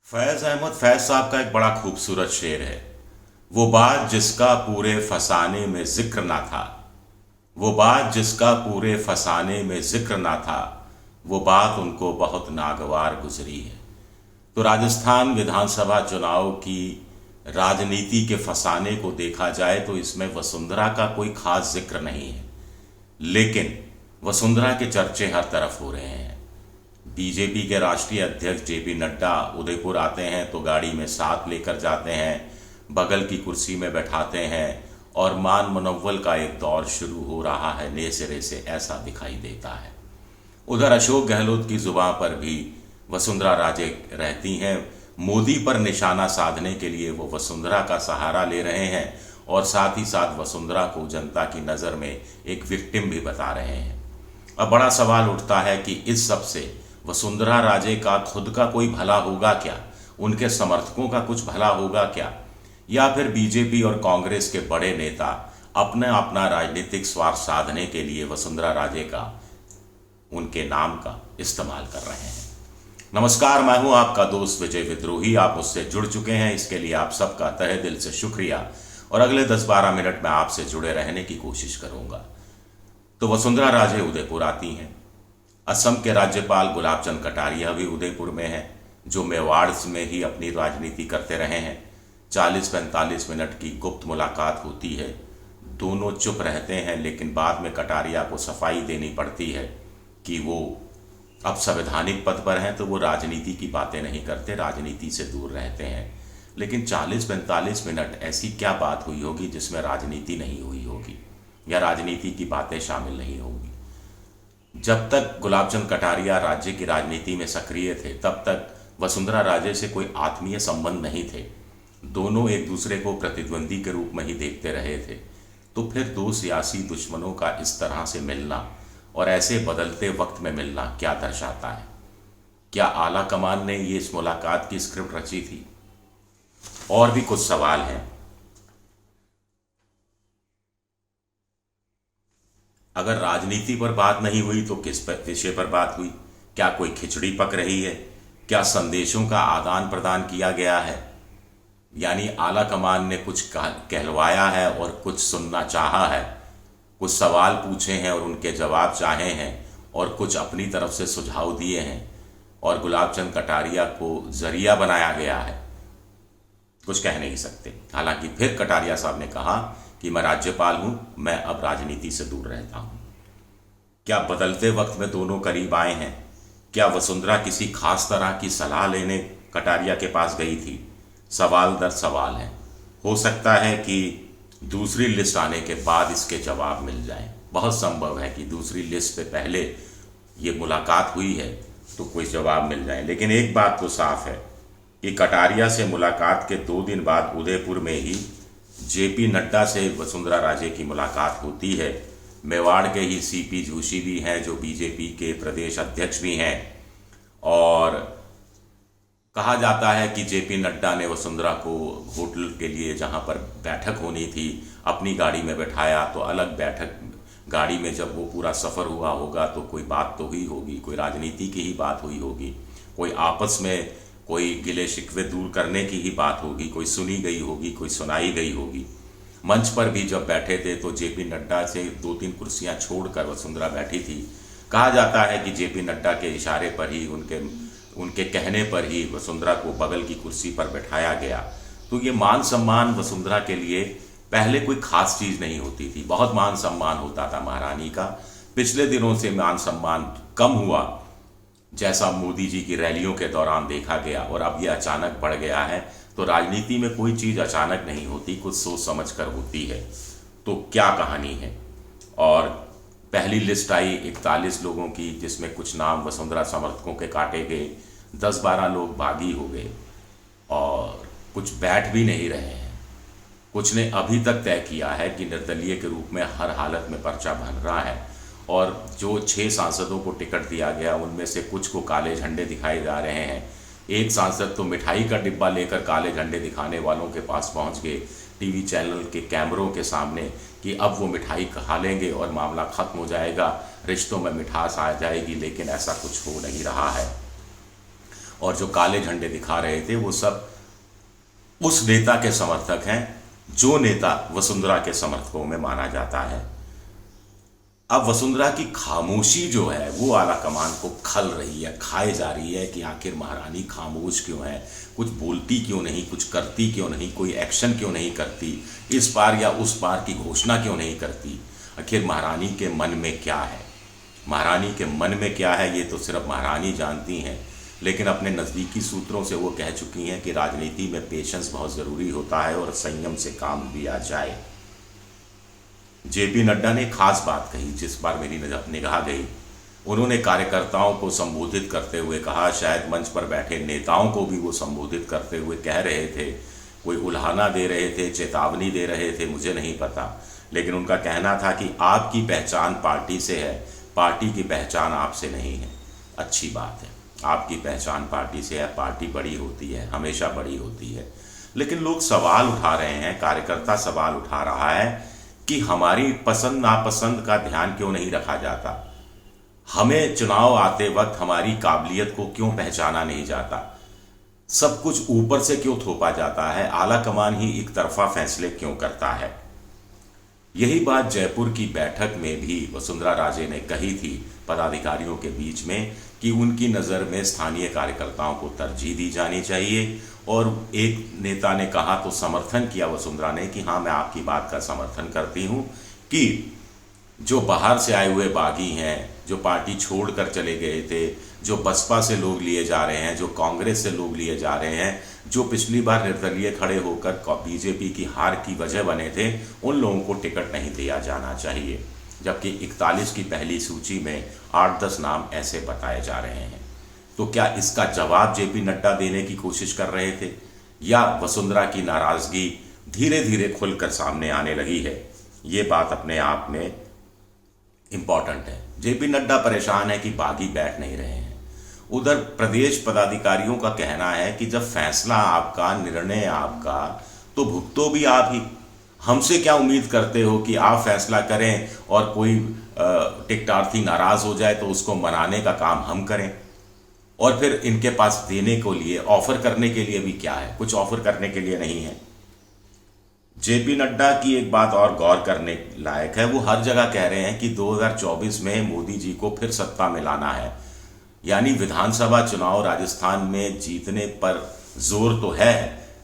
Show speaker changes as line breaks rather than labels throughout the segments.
फैज़ अहमद फैज़ साहब का एक बड़ा खूबसूरत शेर है। वो बात जिसका पूरे फसाने में जिक्र ना था, वो बात जिसका पूरे फसाने में जिक्र ना था, वो बात उनको बहुत नागवार गुजरी है। तो राजस्थान विधानसभा चुनाव की राजनीति के फसाने को देखा जाए तो इसमें वसुंधरा का कोई खास जिक्र नहीं है, लेकिन वसुंधरा के चर्चे हर तरफ हो रहे हैं। बीजेपी के राष्ट्रीय अध्यक्ष जेपी नड्डा उदयपुर आते हैं तो गाड़ी में साथ लेकर जाते हैं, बगल की कुर्सी में बैठाते हैं और मान मनव्वल का एक दौर शुरू हो रहा है, नए सिरे से ऐसा दिखाई देता है। उधर अशोक गहलोत की जुबां पर भी वसुंधरा राजे रहती हैं। मोदी पर निशाना साधने के लिए वो वसुंधरा का सहारा ले रहे हैं और साथ ही साथ वसुंधरा को जनता की नज़र में एक विक्टिम भी बता रहे हैं। अब बड़ा सवाल उठता है कि इस सब से वसुंधरा राजे का खुद का कोई भला होगा क्या, उनके समर्थकों का कुछ भला होगा क्या, या फिर बीजेपी और कांग्रेस के बड़े नेता अपना राजनीतिक स्वार्थ साधने के लिए वसुंधरा राजे का, उनके नाम का इस्तेमाल कर रहे हैं। नमस्कार, मैं हूं आपका दोस्त विजय विद्रोही। आप मुझसे जुड़ चुके हैं, इसके लिए आप सबका तहे दिल से शुक्रिया और अगले 10-12 मिनट में आपसे जुड़े रहने की कोशिश करूंगा। तो वसुंधरा राजे उदयपुर आती हैं। असम के राज्यपाल गुलाब चंद कटारिया भी उदयपुर में हैं, जो मेवाड़ में ही अपनी राजनीति करते रहे हैं। 40-45 मिनट की गुप्त मुलाकात होती है, दोनों चुप रहते हैं, लेकिन बाद में कटारिया को सफाई देनी पड़ती है कि वो अब संवैधानिक पद पर हैं तो वो राजनीति की बातें नहीं करते, राजनीति से दूर रहते हैं। लेकिन 40-45 मिनट ऐसी क्या बात हुई होगी जिसमें राजनीति नहीं हुई होगी या राजनीति की बातें शामिल नहीं होंगी। जब तक गुलाब चंद कटारिया राज्य की राजनीति में सक्रिय थे तब तक वसुंधरा राजे से कोई आत्मीय संबंध नहीं थे, दोनों एक दूसरे को प्रतिद्वंदी के रूप में ही देखते रहे थे। तो फिर दो सियासी दुश्मनों का इस तरह से मिलना और ऐसे बदलते वक्त में मिलना क्या दर्शाता है? क्या आला कमान ने ये इस मुलाकात की स्क्रिप्ट रची थी? और भी कुछ सवाल हैं। अगर राजनीति पर बात नहीं हुई तो किस विषय पर बात हुई? क्या कोई खिचड़ी पक रही है? क्या संदेशों का आदान प्रदान किया गया है? यानी आला कमान ने कुछ कहलवाया है और कुछ सुनना चाहा है, कुछ सवाल पूछे हैं और उनके जवाब चाहे हैं, और कुछ अपनी तरफ से सुझाव दिए हैं और गुलाब चंद कटारिया को जरिया बनाया गया है। कुछ कह नहीं सकते। हालांकि फिर कटारिया साहब ने कहा कि मैं राज्यपाल हूं, मैं अब राजनीति से दूर रहता हूं। क्या बदलते वक्त में दोनों करीब आए हैं? क्या वसुंधरा किसी खास तरह की सलाह लेने कटारिया के पास गई थी? सवाल दर सवाल है। हो सकता है कि दूसरी लिस्ट आने के बाद इसके जवाब मिल जाएं। बहुत संभव है कि दूसरी लिस्ट से पहले ये मुलाकात हुई है तो कोई जवाब मिल जाए। लेकिन एक बात तो साफ है कि कटारिया से मुलाकात के 2 दिन बाद उदयपुर में ही जेपी नड्डा से वसुंधरा राजे की मुलाकात होती है। मेवाड़ के ही सीपी जोशी भी हैं, जो बीजेपी के प्रदेश अध्यक्ष भी हैं, और कहा जाता है कि जेपी नड्डा ने वसुंधरा को होटल के लिए जहां पर बैठक होनी थी अपनी गाड़ी में बैठाया, तो अलग बैठक गाड़ी में जब वो पूरा सफ़र हुआ होगा तो कोई बात तो हुई होगी, कोई राजनीति की ही बात हुई होगी, कोई आपस में कोई गिले शिकवे दूर करने की ही बात होगी, कोई सुनी गई होगी, कोई सुनाई गई होगी। मंच पर भी जब बैठे थे तो जेपी नड्डा से 2-3 कुर्सियां छोड़कर वसुंधरा बैठी थी। कहा जाता है कि जेपी नड्डा के इशारे पर ही, उनके कहने पर ही वसुंधरा को बगल की कुर्सी पर बैठाया गया। तो ये मान सम्मान वसुंधरा के लिए पहले कोई खास चीज़ नहीं होती थी। बहुत मान सम्मान होता था महारानी का। पिछले दिनों से मान सम्मान कम हुआ, जैसा मोदी जी की रैलियों के दौरान देखा गया, और अब ये अचानक बढ़ गया है। तो राजनीति में कोई चीज़ अचानक नहीं होती, कुछ सोच समझ कर होती है। तो क्या कहानी है? और पहली लिस्ट आई 41 लोगों की, जिसमें कुछ नाम वसुंधरा समर्थकों के काटे गए, 10-12 लोग बागी हो गए और कुछ बैठ भी नहीं रहे हैं। कुछ ने अभी तक तय किया है कि निर्दलीय के रूप में हर हालत में पर्चा भर रहा है, और जो 6 सांसदों को टिकट दिया गया उनमें से कुछ को काले झंडे दिखाए जा रहे हैं। एक सांसद तो मिठाई का डिब्बा लेकर काले झंडे दिखाने वालों के पास पहुंच गए टीवी चैनल के कैमरों के सामने कि अब वो मिठाई खा लेंगे और मामला ख़त्म हो जाएगा, रिश्तों में मिठास आ जाएगी। लेकिन ऐसा कुछ हो नहीं रहा है। और जो काले झंडे दिखा रहे थे वो सब उस नेता के समर्थक हैं जो नेता वसुंधरा के समर्थकों में माना जाता है। अब वसुंधरा की खामोशी जो है वो आला कमान को खल रही है, खाए जा रही है कि आखिर महारानी खामोश क्यों है, कुछ बोलती क्यों नहीं, कुछ करती क्यों नहीं, कोई एक्शन क्यों नहीं करती, इस पार या उस पार की घोषणा क्यों नहीं करती। आखिर महारानी के मन में क्या है, महारानी के मन में क्या है ये तो सिर्फ महारानी जानती हैं। लेकिन अपने नज़दीकी सूत्रों से वो कह चुकी हैं कि राजनीति में पेशेंस बहुत ज़रूरी होता है और संयम से काम लिया जाए। जेपी नड्डा ने खास बात कही जिस बार मेरी निगाह गई। उन्होंने कार्यकर्ताओं को संबोधित करते हुए कहा, शायद मंच पर बैठे नेताओं को भी वो संबोधित करते हुए कह रहे थे, कोई उल्हाना दे रहे थे, चेतावनी दे रहे थे, मुझे नहीं पता, लेकिन उनका कहना था कि आपकी पहचान पार्टी से है, पार्टी की पहचान आपसे नहीं है। अच्छी बात है, आपकी पहचान पार्टी से है, पार्टी बड़ी होती है, हमेशा बड़ी होती है। लेकिन लोग सवाल उठा रहे हैं, कार्यकर्ता सवाल उठा रहा है कि हमारी पसंद नापसंद का ध्यान क्यों नहीं रखा जाता, हमें चुनाव आते वक्त हमारी काबिलियत को क्यों पहचाना नहीं जाता, सब कुछ ऊपर से क्यों थोपा जाता है, आला कमान ही एक तरफा फैसले क्यों करता है। यही बात जयपुर की बैठक में भी वसुंधरा राजे ने कही थी पदाधिकारियों के बीच में कि उनकी नज़र में स्थानीय कार्यकर्ताओं को तरजीह दी जानी चाहिए। और एक नेता ने कहा तो समर्थन किया वसुंधरा ने कि हाँ मैं आपकी बात का समर्थन करती हूँ कि जो बाहर से आए हुए बागी हैं, जो पार्टी छोड़कर चले गए थे, जो बसपा से लोग लिए जा रहे हैं, जो कांग्रेस से लोग लिए जा रहे हैं, जो पिछली बार निर्दलीय खड़े होकर बीजेपी की हार की वजह बने थे, उन लोगों को टिकट नहीं दिया जाना चाहिए। जबकि 41 की पहली सूची में 8-10 नाम ऐसे बताए जा रहे हैं। तो क्या इसका जवाब जेपी नड्डा देने की कोशिश कर रहे थे या वसुंधरा की नाराजगी धीरे धीरे खुलकर सामने आने लगी है? ये बात अपने आप में इम्पॉर्टेंट है। जेपी नड्डा परेशान है कि बागी बैठ नहीं रहे हैं। उधर प्रदेश पदाधिकारियों का कहना है कि जब फैसला आपका, निर्णय आपका, तो भुगतो भी आप ही। हमसे क्या उम्मीद करते हो कि आप फैसला करें और कोई टिकटार्थी नाराज हो जाए तो उसको मनाने का काम हम करें? और फिर इनके पास देने को लिए, ऑफर करने के लिए भी क्या है? कुछ ऑफर करने के लिए नहीं है। जेपी नड्डा की एक बात और गौर करने लायक है, वो हर जगह कह रहे हैं कि 2024 में मोदी जी को फिर सत्ता में लाना है। यानी विधानसभा चुनाव राजस्थान में जीतने पर जोर तो है,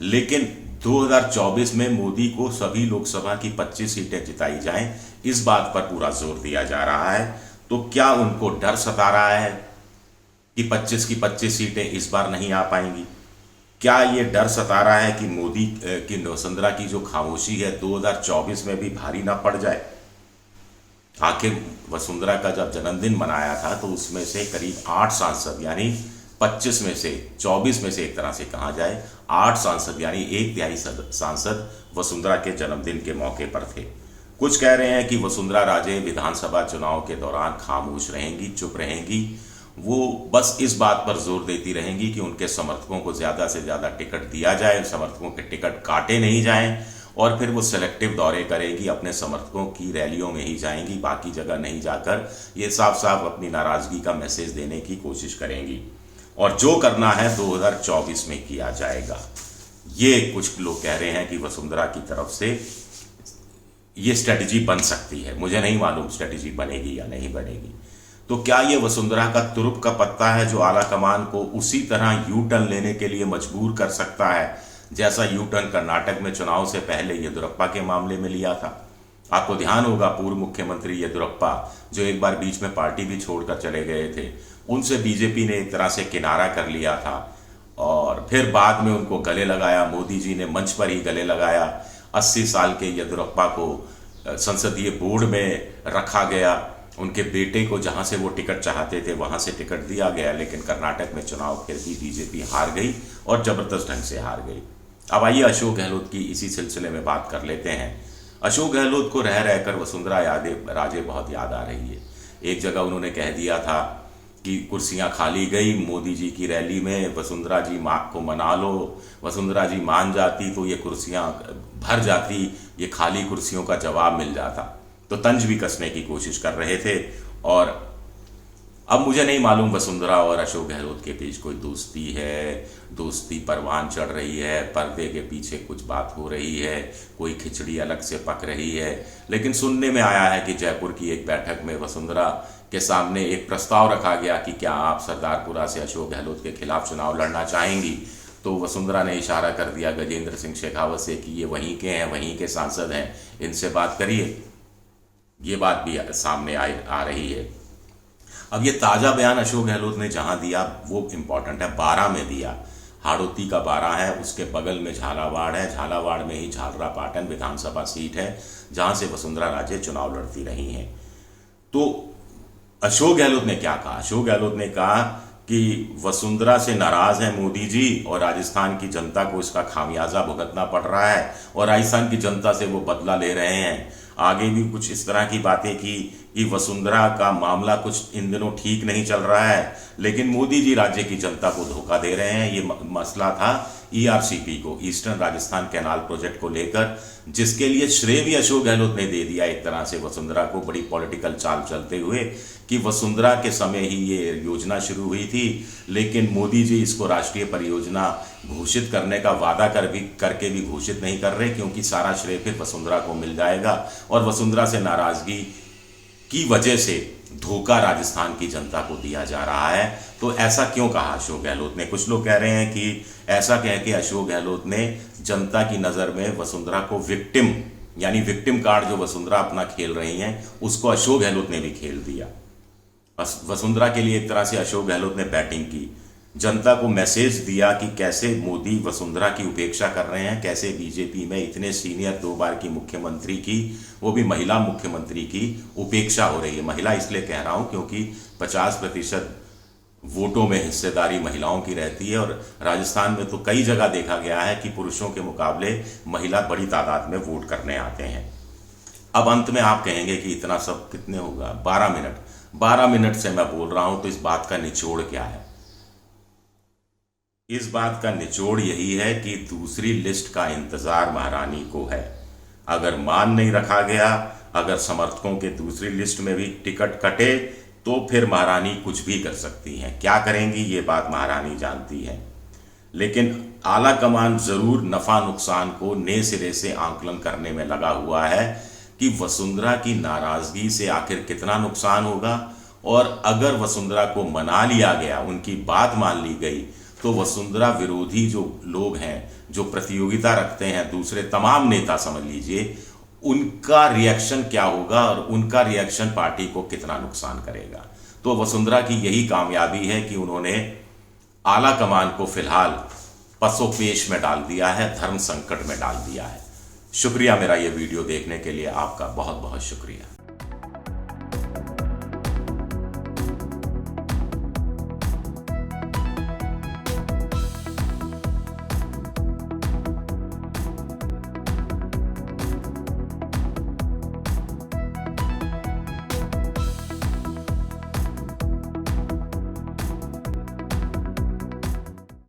लेकिन 2024 में मोदी को सभी लोकसभा की 25 सीटें जिताई जाएं, इस बात पर पूरा जोर दिया जा रहा है। तो क्या उनको डर सता रहा है कि 25 की 25 सीटें इस बार नहीं आ पाएंगी? क्या ये डर सता रहा है कि मोदी की वसुंधरा की जो खामोशी है 2024 में भी भारी ना पड़ जाए? आखिर वसुंधरा का जब जन्मदिन मनाया था तो उसमें से करीब 8 सांसद, यानी 25 में से 24 में से एक तरह से कहा जाए 8 सांसद यानी 1/3 सांसद वसुंधरा के जन्मदिन के मौके पर थे। कुछ कह रहे हैं कि वसुंधरा राजे विधानसभा चुनाव के दौरान खामोश रहेंगी, चुप रहेंगी, वो बस इस बात पर जोर देती रहेंगी कि उनके समर्थकों को ज़्यादा से ज़्यादा टिकट दिया जाए, समर्थकों के टिकट काटे नहीं जाएं, और फिर वो सेलेक्टिव दौरे करेगी, अपने समर्थकों की रैलियों में ही जाएंगी, बाकी जगह नहीं जाकर ये साफ साफ अपनी नाराज़गी का मैसेज देने की कोशिश करेंगी। और जो करना है 2024 में किया जाएगा। ये कुछ लोग कह रहे हैं कि वसुंधरा की तरफ से ये स्ट्रेटजी बन सकती है। मुझे नहीं मालूम स्ट्रेटजी बनेगी या नहीं बनेगी। तो क्या ये वसुंधरा का तुरुप का पत्ता है जो आला कमान को उसी तरह यू टर्न लेने के लिए मजबूर कर सकता है जैसा यू टर्न कर्नाटक में चुनाव से पहले येदियुरप्पा के मामले में लिया था? आपको ध्यान होगा पूर्व मुख्यमंत्री येदियुरप्पा जो एक बार बीच में पार्टी भी छोड़कर चले गए थे, उनसे बीजेपी ने एक तरह से किनारा कर लिया था और फिर बाद में उनको गले लगाया। मोदी जी ने मंच पर ही गले लगाया। 80 साल के येदियुरप्पा को संसदीय बोर्ड में रखा गया। उनके बेटे को जहां से वो टिकट चाहते थे वहां से टिकट दिया गया, लेकिन कर्नाटक में चुनाव फिर भी बीजेपी हार गई और जबरदस्त ढंग से हार गई। अब आइए अशोक गहलोत की इसी सिलसिले में बात कर लेते हैं। अशोक गहलोत को रह रहकर वसुंधरा राजे बहुत याद आ रही है। एक जगह उन्होंने कह दिया था कि कुर्सियां खाली गई मोदी जी की रैली में, वसुंधरा जी माँ को मना लो, वसुंधरा जी मान जाती तो ये कुर्सियां भर जाती, ये खाली कुर्सियों का जवाब मिल जाता। तो तंज भी कसने की कोशिश कर रहे थे। और अब मुझे नहीं मालूम वसुंधरा और अशोक गहलोत के बीच कोई दोस्ती है, दोस्ती परवान चढ़ रही है, पर्दे के पीछे कुछ बात हो रही है, कोई खिचड़ी अलग से पक रही है। लेकिन सुनने में आया है कि जयपुर की एक बैठक में वसुंधरा के सामने एक प्रस्ताव रखा गया कि क्या आप सरदारपुरा से अशोक गहलोत के खिलाफ चुनाव लड़ना चाहेंगी। तो वसुंधरा ने इशारा कर दिया गजेंद्र सिंह शेखावत से कि ये वहीं के हैं, वहीं के सांसद हैं, इनसे बात करिए। ये बात भी सामने आ रही है। अब ये ताज़ा बयान अशोक गहलोत ने जहां दिया वो इम्पॉर्टेंट है, बारां में दिया। हाड़ौती का बारां है, उसके बगल में झालावाड़ है, झालावाड़ में ही झालरापाटन विधानसभा सीट है जहां से वसुंधरा राजे चुनाव लड़ती रही हैं। तो अशोक गहलोत ने क्या कहा? अशोक गहलोत ने कहा कि वसुंधरा से नाराज है मोदी जी और राजस्थान की जनता को इसका खामियाजा भुगतना पड़ रहा है और राजस्थान की जनता से वो बदला ले रहे हैं। आगे भी कुछ इस तरह की बातें की कि वसुंधरा का मामला कुछ इन दिनों ठीक नहीं चल रहा है, लेकिन मोदी जी राज्य की जनता को धोखा दे रहे हैं। ये मसला था ईआरसीपी को, ईस्टर्न राजस्थान कैनाल प्रोजेक्ट को लेकर, जिसके लिए श्रेय भी अशोक गहलोत ने दे दिया एक तरह से वसुंधरा को, बड़ी पॉलिटिकल चाल चलते हुए कि वसुंधरा के समय ही ये योजना शुरू हुई थी, लेकिन मोदी जी इसको राष्ट्रीय परियोजना घोषित करने का वादा करके भी घोषित नहीं कर रहे, क्योंकि सारा श्रेय फिर वसुंधरा को मिल जाएगा और वसुंधरा से नाराजगी की वजह से धोखा राजस्थान की जनता को दिया जा रहा है। तो ऐसा क्यों कहा अशोक गहलोत ने? कुछ लोग कह रहे हैं कि ऐसा कह के अशोक गहलोत ने जनता की नज़र में वसुंधरा को विक्टिम, यानी विक्टिम कार्ड जो वसुंधरा अपना खेल रही हैं उसको अशोक गहलोत ने भी खेल दिया। वसुंधरा के लिए एक तरह से अशोक गहलोत ने बैटिंग की, जनता को मैसेज दिया कि कैसे मोदी वसुंधरा की उपेक्षा कर रहे हैं, कैसे बीजेपी में इतने सीनियर 2 बार की मुख्यमंत्री की, वो भी महिला मुख्यमंत्री की उपेक्षा हो रही है। महिला इसलिए कह रहा हूं क्योंकि 50% वोटों में हिस्सेदारी महिलाओं की रहती है और राजस्थान में तो कई जगह देखा गया है कि पुरुषों के मुकाबले महिला बड़ी तादाद में वोट करने आते हैं। अब अंत में आप कहेंगे कि इतना सब कितने होगा? 12 मिनट से मैं बोल रहा हूं, तो इस बात का निचोड़ क्या है? इस बात का निचोड़ यही है कि दूसरी लिस्ट का इंतजार महारानी को है। अगर मान नहीं रखा गया, अगर समर्थकों के दूसरी लिस्ट में भी टिकट कटे, तो फिर महारानी कुछ भी कर सकती हैं। क्या करेंगी ये बात महारानी जानती है, लेकिन आला कमान जरूर नफा नुकसान को नए सिरे से आंकलन करने में लगा हुआ है कि वसुंधरा की नाराजगी से आखिर कितना नुकसान होगा, और अगर वसुंधरा को मना लिया गया, उनकी बात मान ली गई, तो वसुंधरा विरोधी जो लोग हैं, जो प्रतियोगिता रखते हैं, दूसरे तमाम नेता समझ लीजिए, उनका रिएक्शन क्या होगा और उनका रिएक्शन पार्टी को कितना नुकसान करेगा। तो वसुंधरा की यही कामयाबी है कि उन्होंने आला कमान को फिलहाल पसोपेश में डाल दिया है, धर्म संकट में डाल दिया है। शुक्रिया, मेरा ये वीडियो देखने के लिए आपका बहुत बहुत शुक्रिया।